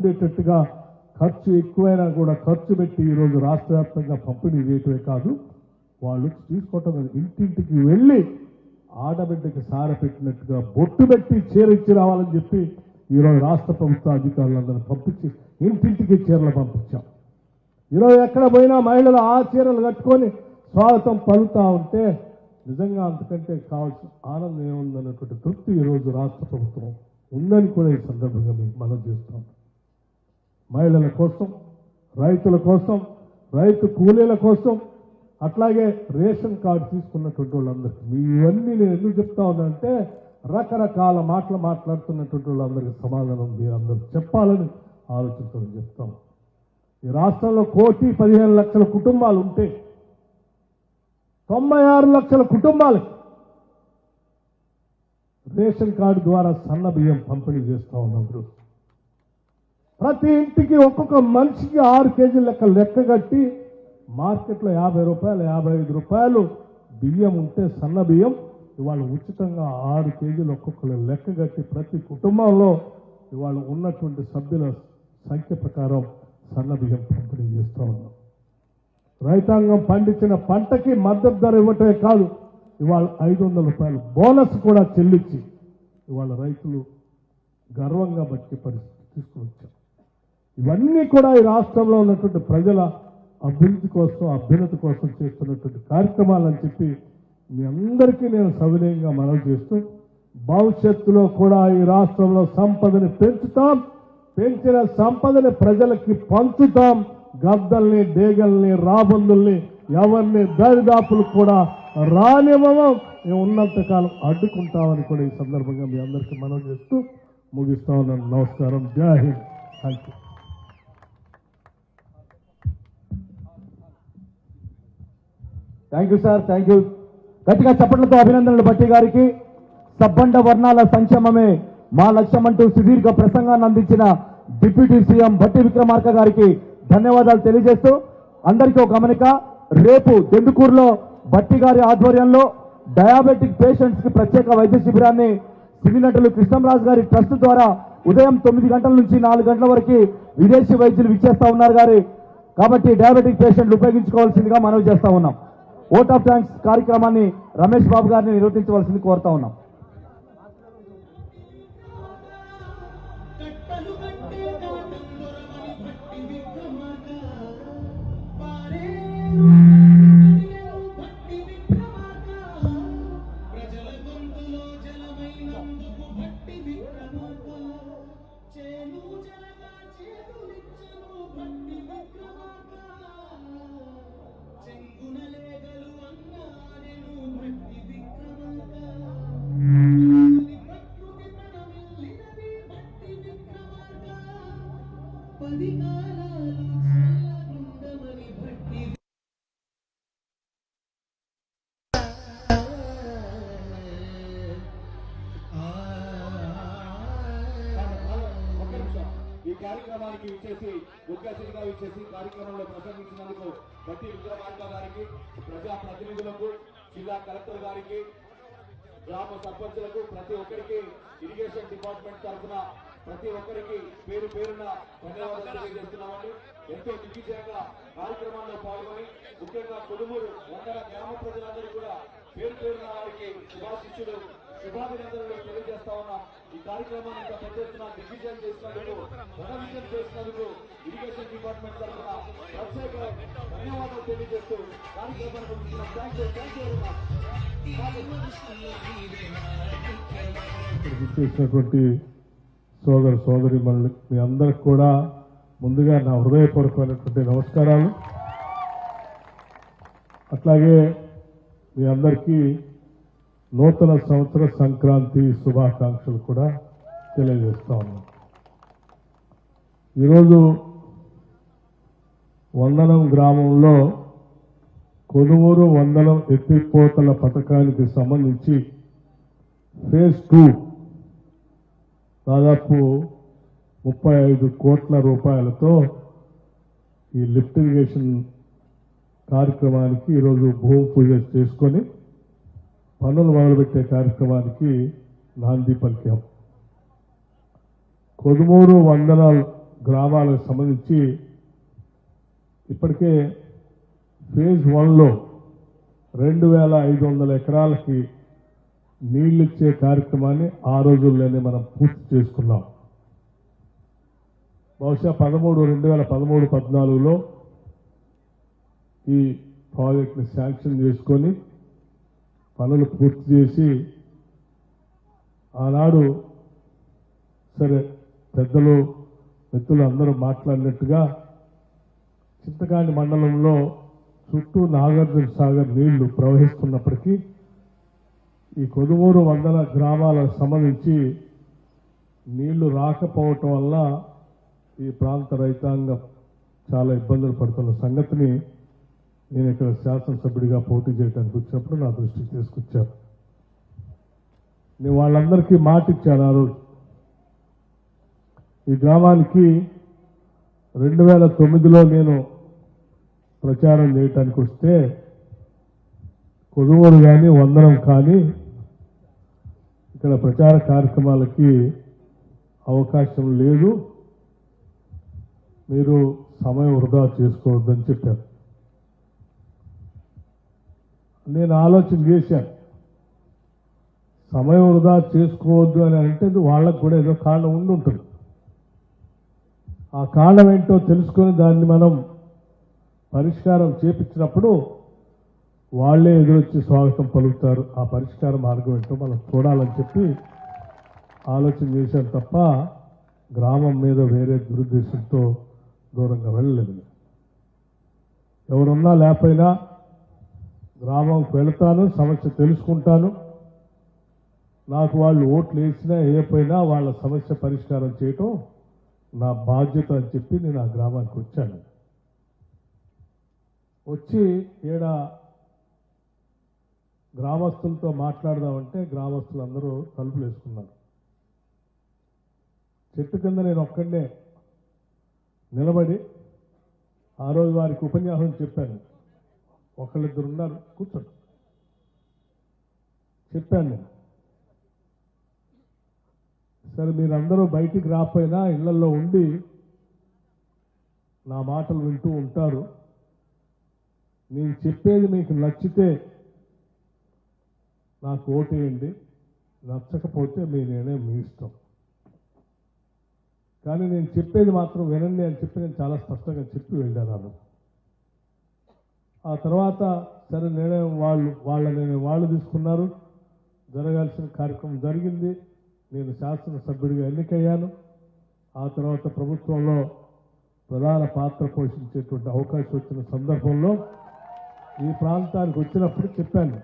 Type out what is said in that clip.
ఉండేటట్టుగా ఖర్చు ఎక్కువైనా కూడా ఖర్చు పెట్టి ఈరోజు రాష్ట్ర వ్యాప్తంగా పంపిణీ చేయటమే కాదు, వాళ్ళు తీసుకోవటం ఇంటింటికి వెళ్ళి ఆడబిడ్డకి సార పెట్టినట్టుగా బొట్టు పెట్టి చీరిచ్చి రావాలని చెప్పి ఈరోజు రాష్ట్ర ప్రభుత్వ అధికారులందరూ పంపించి ఇంటింటికి చీరలు పంపించాం. ఈరోజు ఎక్కడ పోయినా మహిళలు ఆ చీరలు కట్టుకొని స్వాగతం పలుకుతా ఉంటే నిజంగా అంతకంటే కావాల్సిన ఆనందం ఏముందన్నటువంటి తృప్తి ఈరోజు రాష్ట్ర ప్రభుత్వం ఉందని కూడా ఈ సందర్భంగా మీకు మనం చేస్తాం. మహిళల కోసం, రైతుల కోసం, రైతు కూలీల కోసం, అట్లాగే రేషన్ కార్డు తీసుకున్నటువంటి వాళ్ళందరికీ ఇవన్నీ నేను ఎందుకు చెప్తా ఉన్నానంటే రకరకాల మాటలు మాట్లాడుతున్నటువంటి వాళ్ళందరికీ సమాధానం మీరందరూ చెప్పాలని ఆలోచనతో చెప్తాం. ఈ రాష్ట్రంలో 1,15,00,000 కుటుంబాలు ఉంటే 96 లక్షల కుటుంబాలకి రేషన్ కార్డు ద్వారా సన్న బియ్యం పంపిణీ చేస్తూ ఉన్నారు. ప్రతి ఇంటికి ఒక్కొక్క మనిషికి 6 కేజీల లెక్క కట్టి మార్కెట్లో 50 రూపాయలు 55 రూపాయలు బియ్యం ఉంటే సన్న బియ్యం ఇవాళ ఉచితంగా 6 కేజీలు ఒక్కొక్కరు లెక్క కట్టి ప్రతి కుటుంబంలో ఇవాళ ఉన్నటువంటి సభ్యుల సంఖ్య ప్రకారం సన్న బియ్యం పంపిణీ చేస్తూ ఉన్నాం. రైతాంగం పండించిన పంటకి మద్దతు ధర ఇవ్వటమే కాదు, ఇవాళ 500 రూపాయలు బోనస్ కూడా చెల్లించి ఇవాళ రైతులు గర్వంగా బతికే పరిస్థితి తీసుకువచ్చాం. ఇవన్నీ కూడా ఈ రాష్ట్రంలో ఉన్నటువంటి ప్రజల అభివృద్ధి కోసం, అభ్యున్నతి కోసం చేస్తున్నటువంటి కార్యక్రమాలని చెప్పి మీ అందరికీ నేను సవినయంగా మనవి చేస్తూ, భవిష్యత్తులో కూడా ఈ రాష్ట్రంలో సంపదని పెంచుతాం, పెంచిన సంపదని ప్రజలకి పంచుతాం. గద్దల్ని, డేగల్ని, రాబందుల్ని ఎవరిని దరిదాపులు కూడా రానివ్వము, ఉన్నంతకాలం అడ్డుకుంటామని కూడా ఈ సందర్భంగా మీ అందరికీ మనవి చేస్తూ ముగిస్తా ఉన్నాను. నమస్కారం. జై Hind. Thank you. Thank you sir, thank you. గట్టిగా చప్పట్లతో అభినందనలు భట్టి గారికి. సబ్బండ వర్ణాల సంక్షేమమే మా లక్ష్యం అంటూ సుదీర్ఘ ప్రసంగాన్ని అందించిన డిప్యూటీ సీఎం భట్టి విక్రమార్క గారికి ధన్యవాదాలు తెలియజేస్తూ, అందరికీ ఒక గమనిక, రేపు దెందుకూరులో భట్టి గారి ఆధ్వర్యంలో డయాబెటిక్ పేషెంట్స్ కి ప్రత్యేక వైద్య శిబిరాన్ని సివినటులు కృష్ణంరాజు గారి ట్రస్ట్ ద్వారా ఉదయం 9 గంటల నుంచి 4 గంటల వరకు విదేశీ వైద్యులు విచ్చేస్తా ఉన్నారు గారి. కాబట్టి డయాబెటిక్ పేషెంట్లు ఉపయోగించుకోవాల్సిందిగా మనవి చేస్తా ఉన్నాం. ఓట్ ఆఫ్ థ్యాంక్స్ కార్యక్రమాన్ని రమేష్ బాబు గారిని నిర్వర్తించవలసింది కోరుతా ఉన్నాం. ఈ కార్యక్రమానికి విచ్చేసి ముఖ్య అతిథిగా విచ్చేసి కార్యక్రమంలో ప్రసంగించినందుకు భట్టి విక్రమార్క గారికి, ప్రజా ప్రతినిధులకు, జిల్లా కలెక్టర్ గారికి, గ్రామ సర్పంచులకు, ప్రతి ఒక్కరికి, ఇరిగేషన్ డిపార్ట్మెంట్ తరఫున ప్రతి ఒక్కరికి పేరు పేరున ధన్యవాదాలు తెలియజేస్తున్నామండి. ఎంతో దిగ్విజయంగా కార్యక్రమంలో పాల్గొని ముఖ్యంగా కొడుమూరు వందల గ్రామ ప్రజలందరూ కూడా పేరు పేరున వారికి శుభాశిష్యులు, శుభాభినందనలు తెలియజేస్తా ఉన్నాం. ఈ కార్యక్రమాన్ని ఇంత పెద్ద ఎత్తున దిగ్విజయం చేసినందుకు, ఘన విజయం చేసినందుకు ఇరిగేషన్ డిపార్ట్మెంట్ తరఫున ప్రత్యేక ధన్యవాదాలు తెలియజేస్తూ కార్యక్రమాన్ని ముగిస్తున్నాం. చేసినటువంటి సోదర సోదరి మనులు మీ అందరికి కూడా ముందుగా నా హృదయపూర్వకమైనటువంటి నమస్కారాలు. అట్లాగే మీ అందరికీ నూతన సంవత్సర సంక్రాంతి శుభాకాంక్షలు కూడా తెలియజేస్తా ఉన్నాం. ఈరోజు వందనం గ్రామంలో కొనుగోలు వందనం ఎత్తిపోతల పథకానికి సంబంధించి ఫేజ్ 2 దాదాపు 35 కోట్ల రూపాయలతో ఈ లిఫ్ట్ ఇరిగేషన్ కార్యక్రమానికి ఈరోజు భూమి పూజ చేసుకొని పనులు మొదలుపెట్టే కార్యక్రమానికి నాంది పలికాం. కొదుమూరు వందనాలు గ్రామాలకు సంబంధించి ఇప్పటికే ఫేజ్ 1లో 2500 ఎకరాలకి నీళ్ళిచ్చే కార్యక్రమాన్ని ఆ రోజుల్లోనే మనం పూర్తి చేసుకున్నాం. బహుశా 2013-14లో ఈ ప్రాజెక్ట్ని శాంక్షన్ చేసుకొని పనులు పూర్తి చేసి ఆనాడు సరే పెద్దలు మిత్రులు అందరూ మాట్లాడినట్టుగా చింతకాని మండలంలో చుట్టూ నాగార్జున సాగర్ నీళ్లు ప్రవహిస్తున్నప్పటికీ ఈ కొదుమూరు వందల గ్రామాలకు సంబంధించి నీళ్లు రాకపోవటం వల్ల ఈ ప్రాంత రైతాంగం చాలా ఇబ్బందులు పడుతున్న సంగతిని నేను ఇక్కడ శాసనసభ్యుడిగా పోటీ చేయడానికి వచ్చినప్పుడు నా దృష్టికి తీసుకొచ్చాను. నేను వాళ్ళందరికీ మాట ఇచ్చాను ఆ రోజు. ఈ గ్రామానికి 2009లో నేను ప్రచారం చేయటానికి వస్తే కొదుమూరు కానీ వందనం కానీ ఇక్కడ ప్రచార కార్యక్రమాలకి అవకాశం లేదు, మీరు సమయం వృధా చేసుకోవద్దని చెప్పారు. నేను ఆలోచన చేశాను, సమయం వృధా చేసుకోవద్దు అని అంటే వాళ్ళకు కూడా ఏదో కారణం ఉండి ఉంటుంది. ఆ కారణం ఏంటో తెలుసుకొని దాన్ని మనం పరిష్కారం చేపించినప్పుడు వాళ్లే ఎదురొచ్చి స్వాగతం పలుకుతారు. ఆ పరిష్కార మార్గం ఏంటో మనం చూడాలని చెప్పి ఆలోచన చేశాను తప్ప గ్రామం మీద వేరే దురుద్దేశంతో దూరంగా వెళ్ళలేదు. ఎవరున్నా లేకపోయినా గ్రామంకి వెళతాను, సమస్య తెలుసుకుంటాను. నాకు వాళ్ళు ఓట్లు వేసినా వేయకపోయినా వాళ్ళ సమస్య పరిష్కారం చేయటం నా బాధ్యత అని చెప్పి నేను ఆ గ్రామానికి వచ్చాను. వచ్చి ఈడ గ్రామస్తులతో మాట్లాడదామంటే గ్రామస్తులందరూ తలుపులు వేసుకున్నారు. చెట్టు కింద నేను ఒక్కడే నిలబడి ఆ రోజు వారికి ఉపన్యాసం చెప్పాను. ఒకళ్ళిద్దరు ఉన్నారు, కూర్చోండి చెప్పాను నేను. సరే మీరందరూ బయటికి రాకపోయినా ఇళ్లలో ఉండి నా మాటలు వింటూ ఉంటారు. నేను చెప్పేది మీకు నచ్చితే నాకు ఓటేయండి, నచ్చకపోతే మీ నిర్ణయం మీ ఇష్టం. కానీ నేను చెప్పేది మాత్రం వినండి అని చెప్పి నేను చాలా స్పష్టంగా చెప్పి వెళ్ళాను. ఆ తర్వాత సరే నిర్ణయం వాళ్ళ నిర్ణయం వాళ్ళు తీసుకున్నారు. జరగాల్సిన కార్యక్రమం జరిగింది. నేను శాసనసభ్యుడిగా ఎన్నికయ్యాను. ఆ తర్వాత ప్రభుత్వంలో ప్రధాన పాత్ర పోషించేటువంటి అవకాశం వచ్చిన సందర్భంలో ఈ ప్రాంతానికి వచ్చినప్పుడు చెప్పాను,